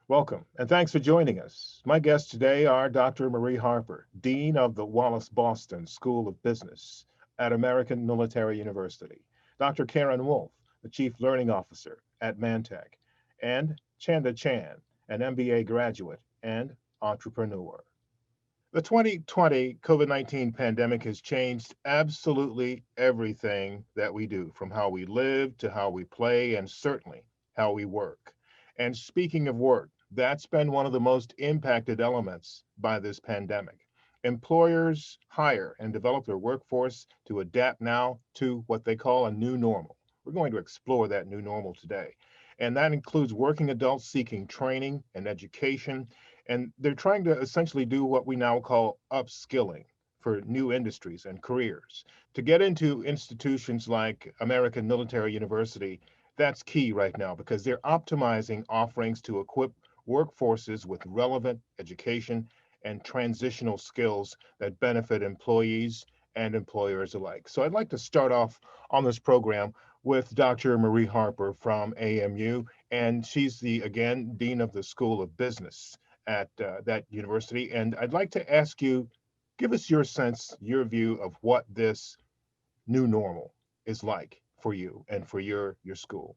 Welcome, and thanks for joining us. My guests today are Dr. Marie Harper, Dean of the Wallace Boston School of Business at American Military University, Dr. Karen Wolf, the Chief Learning Officer at Mantech, and CHANDA Chan, an MBA graduate and entrepreneur. The 2020 COVID-19 pandemic has changed absolutely everything that we do, from how we live to how we play, and certainly how we work. And speaking of work, that's been one of the most impacted elements by this pandemic. Employers hire and develop their workforce to adapt now to what they call a new normal. We're going to explore that new normal today. And that includes working adults seeking training and education, and they're trying to essentially do what we now call upskilling for new industries and careers. To get into institutions like American Military University, that's key right now because they're optimizing offerings to equip workforces with relevant education and transitional skills that benefit employees and employers alike. So I'd like to start off on this program with Dr. Marie Harper from AMU, and she's the, again, Dean of the School of Business at that university. And I'd like to ask you, give us your sense, your view of what this new normal is like for you and for your school.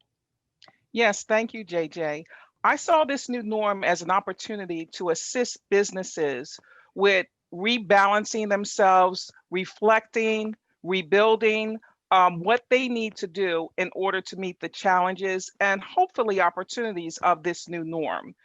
Yes, thank you, JJ. I saw this new norm as an opportunity to assist businesses with rebalancing themselves, reflecting, rebuilding what they need to do in order to meet the challenges and hopefully opportunities of this new norm.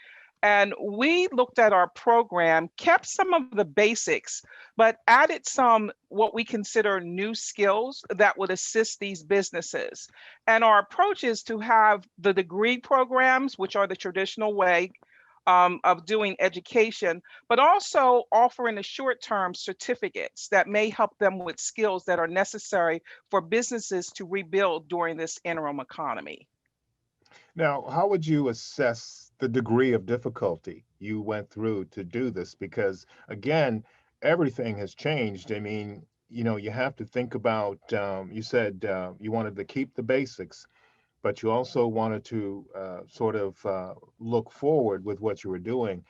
And we looked at our program, kept some of the basics, but added some what we consider new skills that would assist these businesses. And our approach is to have the degree programs, which are the traditional way of doing education, but also offering the short-term certificates that may help them with skills that are necessary for businesses to rebuild during this interim economy. Now, how would you assess the degree of difficulty you went through to do this? Because again, everything has changed. I mean, you have to think about, you said you wanted to keep the basics, but you also wanted to sort of look forward with what you were doing,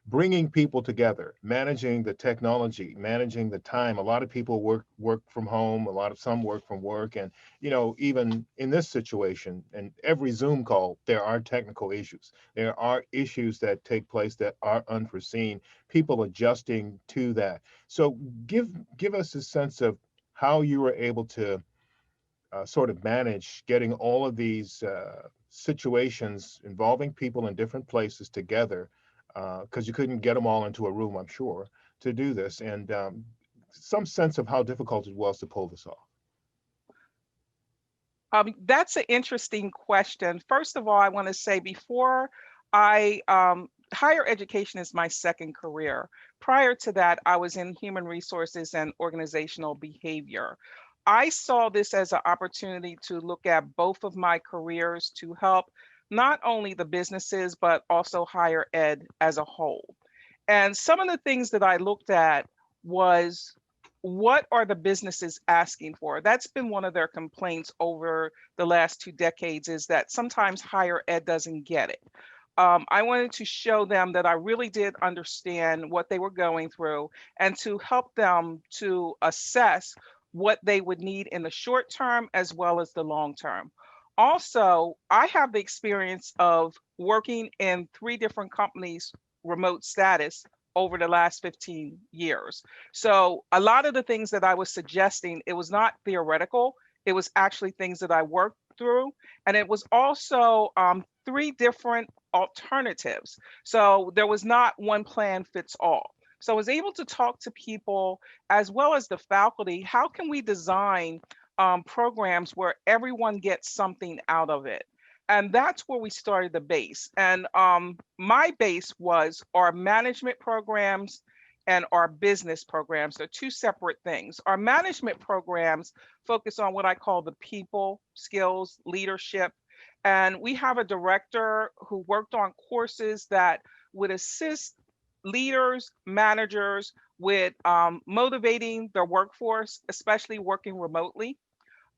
bringing people together, managing the technology, managing the time. A lot of people work from home, some work from work, and even in this situation, and every Zoom call, there are technical issues. There are issues that take place that are unforeseen. People adjusting to that. So give us a sense of how you were able to sort of manage getting all of these situations involving people in different places together, because you couldn't get them all into a room, I'm sure, to do this, and some sense of how difficult it was to pull this off. That's an interesting question. First of all, I want to say before I higher education is my second career. Prior to that, I was in human resources and organizational behavior. I saw this as an opportunity to look at both of my careers to help not only the businesses, but also higher ed as a whole. And some of the things that I looked at was what are the businesses asking for? That's been one of their complaints over the last 2 decades is that sometimes higher ed doesn't get it. I wanted to show them that I really did understand what they were going through and to help them to assess what they would need in the short term as well as the long term. Also, I have the experience of working in 3 different companies, remote status, over the last 15 years. So a lot of the things that I was suggesting, it was not theoretical, it was actually things that I worked through. And it was also 3 different alternatives. So there was not one plan fits all. So I was able to talk to people as well as the faculty. How can we design programs where everyone gets something out of it? And that's where we started the base. And my base was our management programs and our business programs. They're 2 separate things. Our management programs focus on what I call the people skills, leadership. And we have a director who worked on courses that would assist leaders, managers with motivating their workforce, especially working remotely.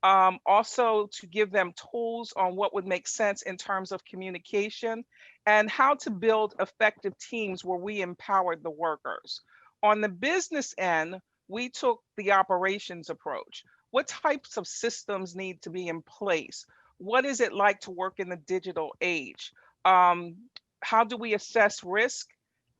Also to give them tools on what would make sense in terms of communication and how to build effective teams where we empowered the workers. On the business end, we took the operations approach. What types of systems need to be in place? What is it like to work in the digital age? Um, how do we assess risk?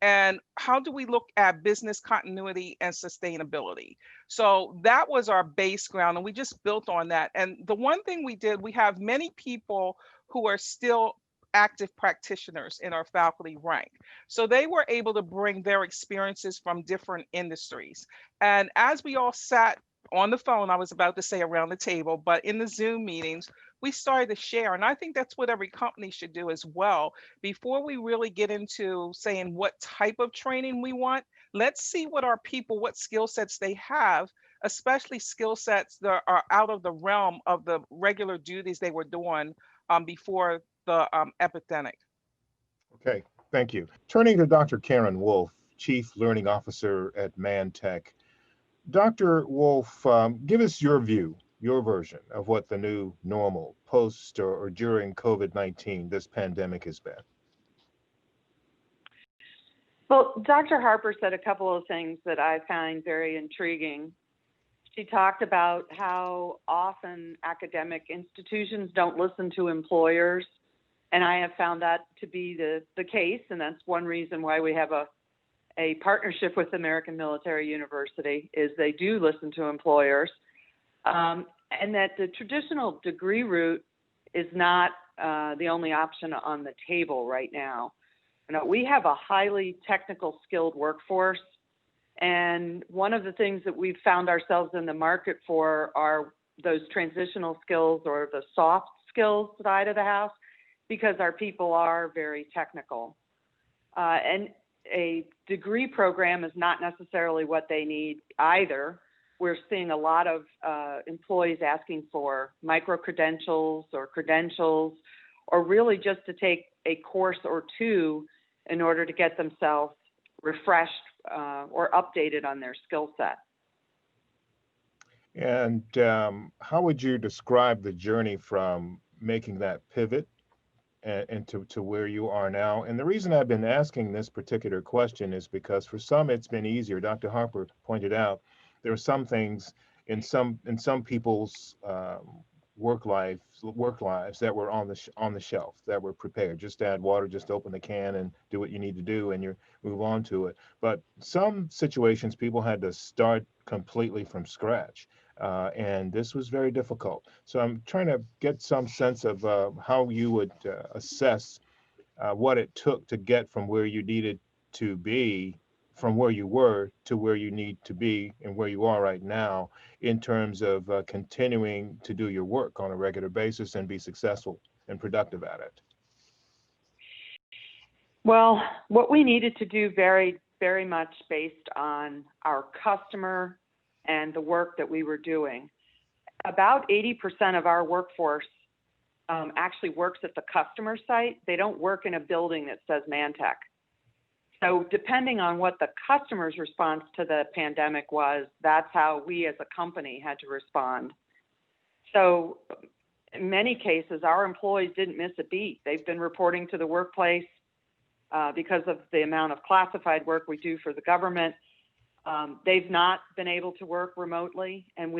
And how do we look at business continuity and sustainability? So that was our base ground, and we just built on that. And the one thing we did, we have many people who are still active practitioners in our faculty rank. So they were able to bring their experiences from different industries. And as we all sat on the phone, I was about to say around the table, but in the Zoom meetings, we started to share. And I think that's what every company should do as well. Before we really get into saying what type of training we want, let's see what our people, what skill sets they have, especially skill sets that are out of the realm of the regular duties they were doing before the epidemic. Okay, thank you. Turning to Dr. Karen Wolf, Chief Learning Officer at ManTech. Dr. Wolf, give us your view, your version of what the new normal post or during COVID-19, this pandemic has been. Well, Dr. Harper said a couple of things that I find very intriguing. She talked about how often academic institutions don't listen to employers, and I have found that to be the case, and that's one reason why we have a partnership with American Military University, is they do listen to employers, and that the traditional degree route is not the only option on the table right now. You know, we have a highly technical skilled workforce, and one of the things that we've found ourselves in the market for are those transitional skills or the soft skills side of the house, because our people are very technical. And a degree program is not necessarily what they need either. We're seeing a lot of employees asking for micro-credentials or really just to take a course or two in order to get themselves refreshed or updated on their skill set. And how would you describe the journey from making that pivot and to where you are now? And the reason I've been asking this particular question is because for some it's been easier. Dr. Harper pointed out there are some things in some people's work lives that were on the shelf, that were prepared. Just add water, just open the can and do what you need to do, and you move on to it. But some situations, people had to start completely from scratch, and this was very difficult. So I'm trying to get some sense of how you would assess what it took to get from where you needed to be, from where you were to where you need to be and where you are right now, in terms of continuing to do your work on a regular basis and be successful and productive at it. Well, what we needed to do varied very much based on our customer and the work that we were doing. About 80% of our workforce actually works at the customer site. They don't work in a building that says ManTech. So depending on what the customer's response to the pandemic was, that's how we as a company had to respond. So in many cases, our employees didn't miss a beat. They've been reporting to the workplace because of the amount of classified work we do for the government. They've not been able to work remotely, and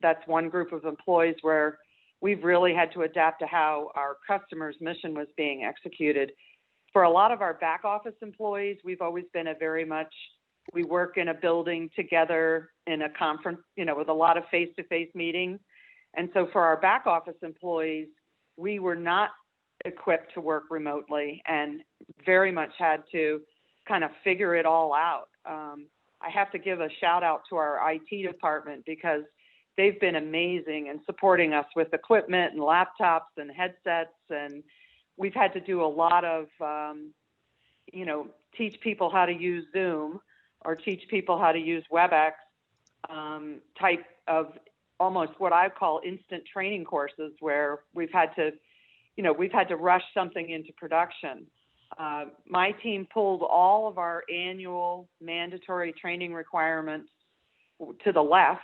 that's one group of employees where we've really had to adapt to how our customer's mission was being executed. For a lot of our back office employees, we've always been we work in a building together in a conference, with a lot of face-to-face meetings. And so for our back office employees, we were not equipped to work remotely and very much had to kind of figure it all out. I have to give a shout out to our IT department because they've been amazing in supporting us with equipment and laptops and headsets, and we've had to do a lot of, teach people how to use Zoom or teach people how to use WebEx type of almost what I call instant training courses where we've had to rush something into production. My team pulled all of our annual mandatory training requirements to the left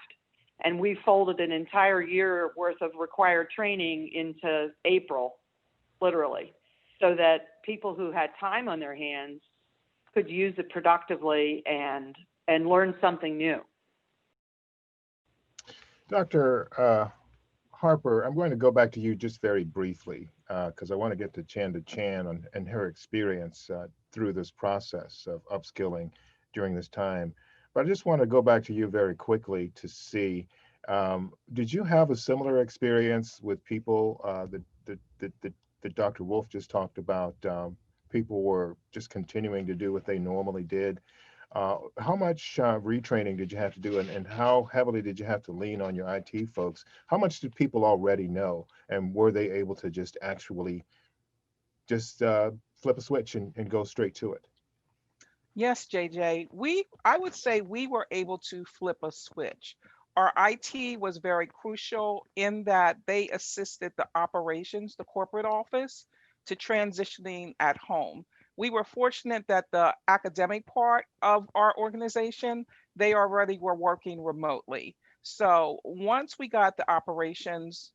And we folded an entire year worth of required training into April, literally, so that people who had time on their hands could use it productively and learn something new. Dr. Harper, I'm going to go back to you just very briefly because I want to get to CHANDA CHANN and her experience through this process of upskilling during this time. But I just want to go back to you very quickly to see, did you have a similar experience with people that Dr. Wolf just talked about? People were just continuing to do what they normally did. How much retraining did you have to do, and how heavily did you have to lean on your IT folks? How much did people already know, and were they able to just actually just flip a switch and go straight to it? Yes, JJ, I would say we were able to flip a switch. Our IT was very crucial in that they assisted the operations, the corporate office, to transitioning at home. We were fortunate that the academic part of our organization, they already were working remotely. So once we got the operations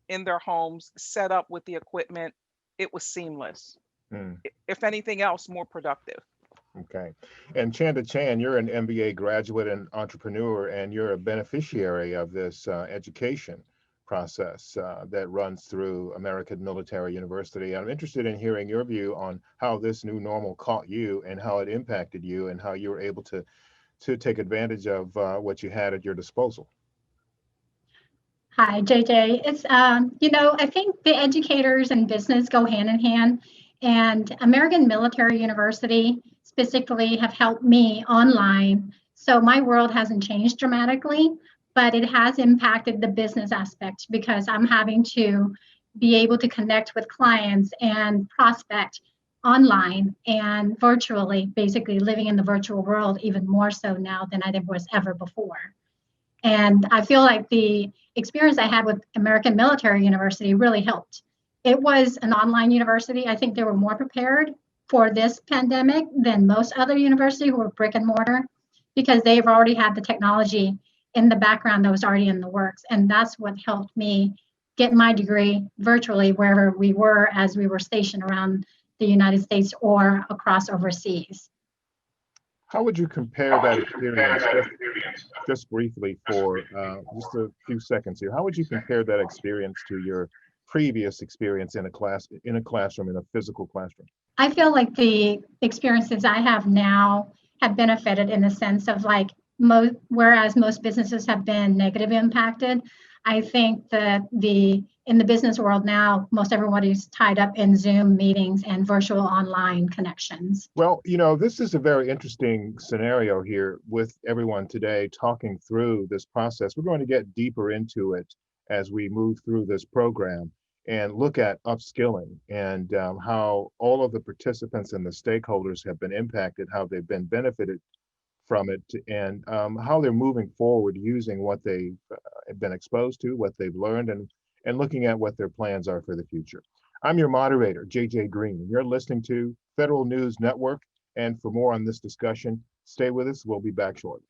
in their homes set up with the equipment, it was seamless. Hmm. If anything else, more productive. Okay. And CHANDA CHANN, you're an MBA graduate and entrepreneur, and you're a beneficiary of this education process that runs through American Military University. I'm interested in hearing your view on how this new normal caught you and how it impacted you and how you were able to take advantage of what you had at your disposal. Hi, JJ. It's, I think the educators and business go hand in hand, and American Military University specifically have helped me online. So my world hasn't changed dramatically, but it has impacted the business aspect because I'm having to be able to connect with clients and prospect online and virtually, basically living in the virtual world even more so now than I was ever before. And I feel like the experience I had with American Military University really helped. It was an online university. I think they were more prepared for this pandemic than most other universities who were brick and mortar because they've already had the technology in the background that was already in the works. And that's what helped me get my degree virtually wherever we were as we were stationed around the United States or across overseas. How would you compare that experience, just briefly for just a few seconds here, how would you compare that experience to your previous experience in a classroom, in a physical classroom? I feel like the experiences I have now have benefited in the sense of like whereas most businesses have been negatively impacted, I think that in the business world now, most everybody's tied up in Zoom meetings and virtual online connections. Well, this is a very interesting scenario here with everyone today talking through this process. We're going to get deeper into it as we move through this program and look at upskilling and how all of the participants and the stakeholders have been impacted, how they've been benefited from it, and how they're moving forward using what they've been exposed to, what they've learned, and looking at what their plans are for the future. I'm your moderator, JJ Green, and you're listening to Federal News Network. And for more on this discussion, stay with us. We'll be back shortly.